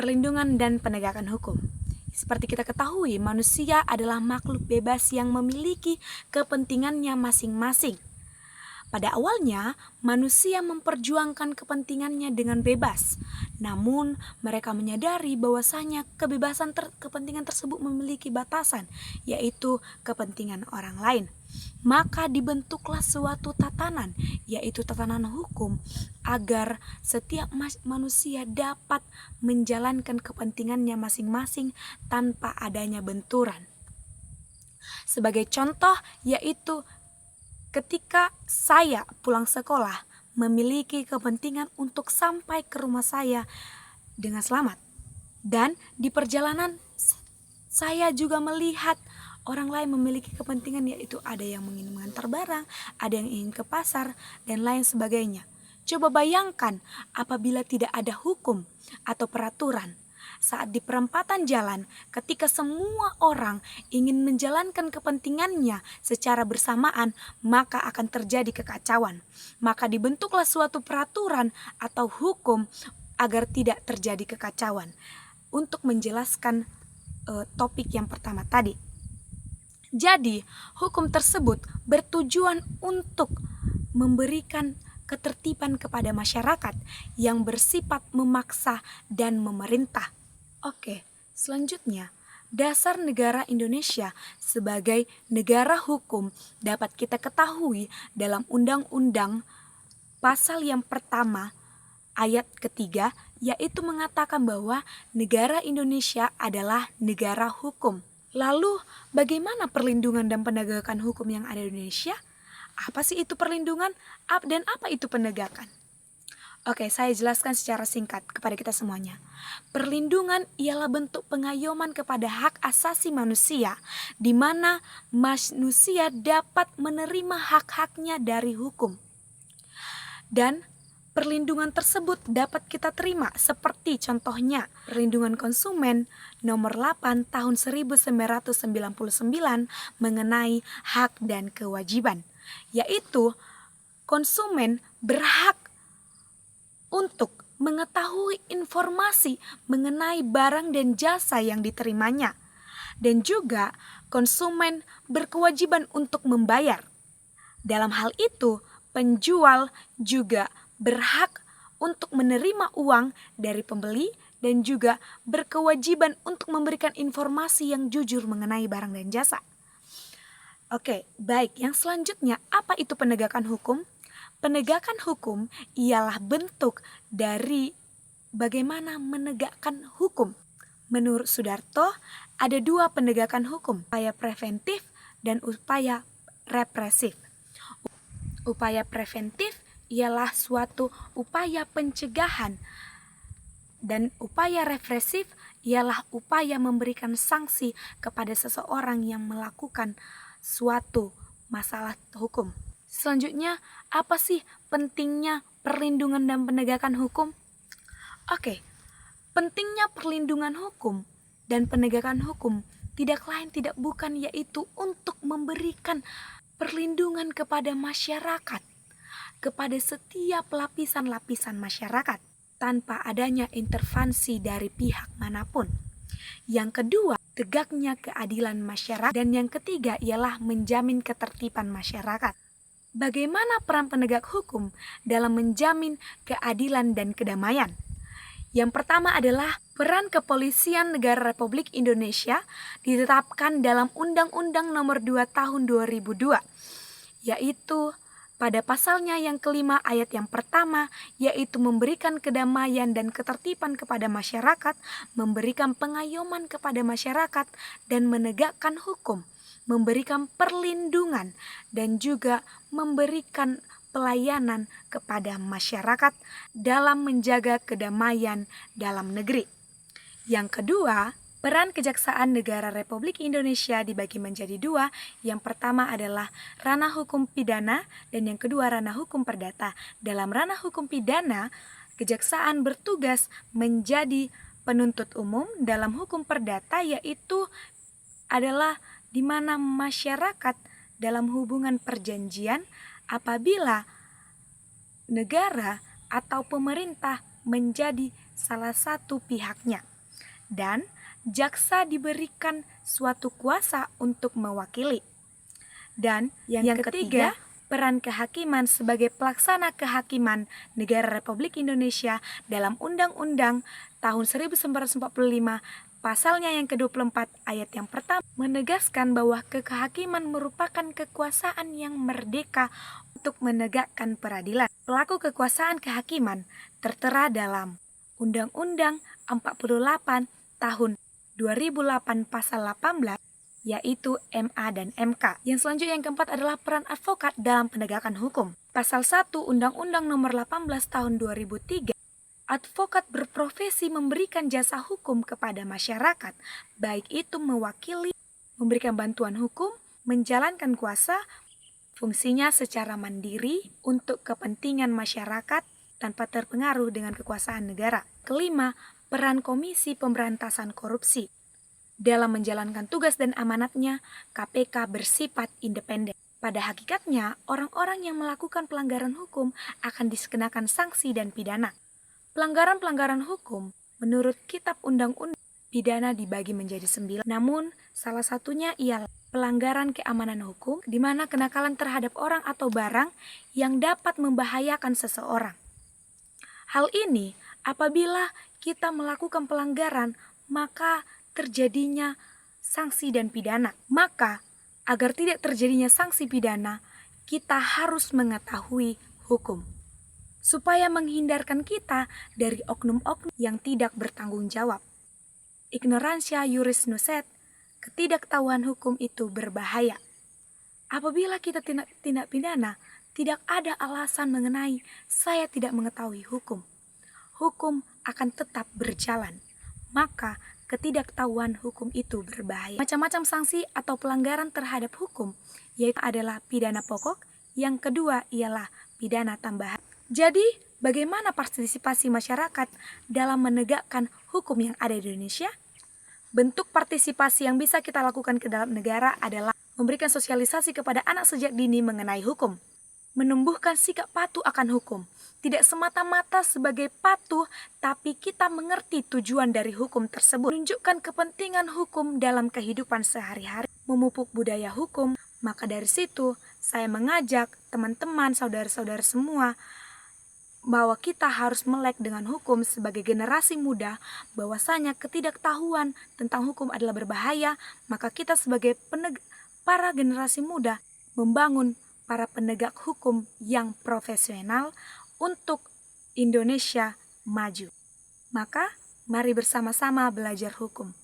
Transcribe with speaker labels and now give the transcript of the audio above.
Speaker 1: Perlindungan dan penegakan hukum. Seperti kita ketahui, manusia adalah makhluk bebas yang memiliki kepentingannya masing-masing. Pada awalnya, manusia memperjuangkan kepentingannya dengan bebas. Namun, mereka menyadari bahwasanya kepentingan tersebut memiliki batasan, yaitu kepentingan orang lain. Maka dibentuklah suatu tatanan, yaitu tatanan hukum, agar setiap manusia dapat menjalankan kepentingannya masing-masing tanpa adanya benturan. Sebagai contoh, yaitu ketika saya pulang sekolah, memiliki kepentingan untuk sampai ke rumah saya dengan selamat. Dan di perjalanan saya juga melihat orang lain memiliki kepentingan, yaitu ada yang ingin mengantar barang, ada yang ingin ke pasar, dan lain sebagainya. Coba bayangkan apabila tidak ada hukum atau peraturan. Saat di perempatan jalan, ketika semua orang ingin menjalankan kepentingannya secara bersamaan, maka akan terjadi kekacauan. Maka dibentuklah suatu peraturan atau hukum agar tidak terjadi kekacauan. Untuk menjelaskan topik yang pertama tadi. Jadi, hukum tersebut bertujuan untuk memberikan ketertiban kepada masyarakat yang bersifat memaksa dan memerintah. Oke, selanjutnya, dasar negara Indonesia sebagai negara hukum dapat kita ketahui dalam Undang-Undang pasal yang pertama ayat ketiga, yaitu mengatakan bahwa negara Indonesia adalah negara hukum. Lalu, bagaimana perlindungan dan penegakan hukum yang ada di Indonesia? Apa sih itu perlindungan dan apa itu penegakan? Oke, saya jelaskan secara singkat kepada kita semuanya. Perlindungan ialah bentuk pengayoman kepada hak asasi manusia, di mana manusia dapat menerima hak-haknya dari hukum. Dan perlindungan tersebut dapat kita terima seperti contohnya Perlindungan Konsumen nomor 8 tahun 1999 mengenai hak dan kewajiban, yaitu konsumen berhak untuk mengetahui informasi mengenai barang dan jasa yang diterimanya, dan juga konsumen berkewajiban untuk membayar. Dalam hal itu, penjual juga berhak untuk menerima uang dari pembeli dan juga berkewajiban untuk memberikan informasi yang jujur mengenai barang dan jasa. Oke, baik. Yang selanjutnya, apa itu penegakan hukum? Penegakan hukum ialah bentuk dari bagaimana menegakkan hukum. Menurut Sudarto, ada dua penegakan hukum, upaya preventif dan upaya represif. Upaya preventif ialah suatu upaya pencegahan, dan upaya represif ialah upaya memberikan sanksi kepada seseorang yang melakukan suatu masalah hukum. Selanjutnya, apa sih pentingnya perlindungan dan penegakan hukum? Oke, pentingnya perlindungan hukum dan penegakan hukum tidak lain tidak bukan yaitu untuk memberikan perlindungan kepada masyarakat, kepada setiap lapisan-lapisan masyarakat tanpa adanya intervensi dari pihak manapun. Yang kedua, tegaknya keadilan masyarakat, dan yang ketiga ialah menjamin ketertiban masyarakat. Bagaimana peran penegak hukum dalam menjamin keadilan dan kedamaian? Yang pertama adalah peran Kepolisian Negara Republik Indonesia ditetapkan dalam Undang-Undang Nomor 2 Tahun 2002, yaitu pada pasalnya yang kelima ayat yang pertama, yaitu memberikan kedamaian dan ketertiban kepada masyarakat, memberikan pengayoman kepada masyarakat, dan menegakkan hukum, memberikan perlindungan, dan juga memberikan pelayanan kepada masyarakat dalam menjaga kedamaian dalam negeri. Yang kedua, peran Kejaksaan Negara Republik Indonesia dibagi menjadi dua. Yang pertama adalah ranah hukum pidana dan yang kedua ranah hukum perdata. Dalam ranah hukum pidana, Kejaksaan bertugas menjadi penuntut umum. Dalam hukum perdata yaitu adalah di mana masyarakat dalam hubungan perjanjian apabila negara atau pemerintah menjadi salah satu pihaknya. dan jaksa diberikan suatu kuasa untuk mewakili. Dan yang ketiga, peran kehakiman sebagai pelaksana kehakiman Negara Republik Indonesia dalam Undang-Undang tahun 1945 pasalnya yang ke-24 ayat yang pertama menegaskan bahwa kehakiman merupakan kekuasaan yang merdeka untuk menegakkan peradilan. Pelaku kekuasaan kehakiman tertera dalam Undang-Undang 48 tahun 2008 pasal 18, yaitu MA dan MK. Yang selanjutnya yang keempat adalah peran advokat dalam penegakan hukum. Pasal 1 Undang-Undang nomor 18 tahun 2003, advokat berprofesi memberikan jasa hukum kepada masyarakat, baik itu mewakili, memberikan bantuan hukum, menjalankan kuasa, fungsinya secara mandiri untuk kepentingan masyarakat tanpa terpengaruh dengan kekuasaan negara. Kelima, peran Komisi Pemberantasan Korupsi. Dalam menjalankan tugas dan amanatnya, KPK bersifat independen. Pada hakikatnya, orang-orang yang melakukan pelanggaran hukum akan dikenakan sanksi dan pidana. Pelanggaran-pelanggaran hukum, menurut Kitab Undang-Undang, pidana dibagi menjadi 9. Namun, salah satunya ialah pelanggaran keamanan hukum, di mana kenakalan terhadap orang atau barang yang dapat membahayakan seseorang. Hal ini, apabila kita melakukan pelanggaran, maka terjadinya sanksi dan pidana. Maka, agar tidak terjadinya sanksi pidana, kita harus mengetahui hukum, supaya menghindarkan kita dari oknum-oknum yang tidak bertanggung jawab. Ignorantia juris nocet, ketidaktahuan hukum itu berbahaya. Apabila kita tindak pidana, tidak ada alasan mengenai saya tidak mengetahui hukum. Hukum akan tetap berjalan. Maka, ketidaktahuan hukum itu berbahaya. Macam-macam sanksi atau pelanggaran terhadap hukum, yaitu adalah pidana pokok, yang kedua ialah pidana tambahan. Jadi, bagaimana partisipasi masyarakat dalam menegakkan hukum yang ada di Indonesia? Bentuk partisipasi yang bisa kita lakukan ke dalam negara adalah memberikan sosialisasi kepada anak sejak dini mengenai hukum, menumbuhkan sikap patuh akan hukum, tidak semata-mata sebagai patuh, tapi kita mengerti tujuan dari hukum tersebut, menunjukkan kepentingan hukum dalam kehidupan sehari-hari, memupuk budaya hukum. Maka dari situ, saya mengajak teman-teman, saudara-saudara semua, bahwa kita harus melek dengan hukum sebagai generasi muda, bahwasanya ketidaktahuan tentang hukum adalah berbahaya. Maka kita sebagai para generasi muda membangun para penegak hukum yang profesional untuk Indonesia maju. Maka mari bersama-sama belajar hukum.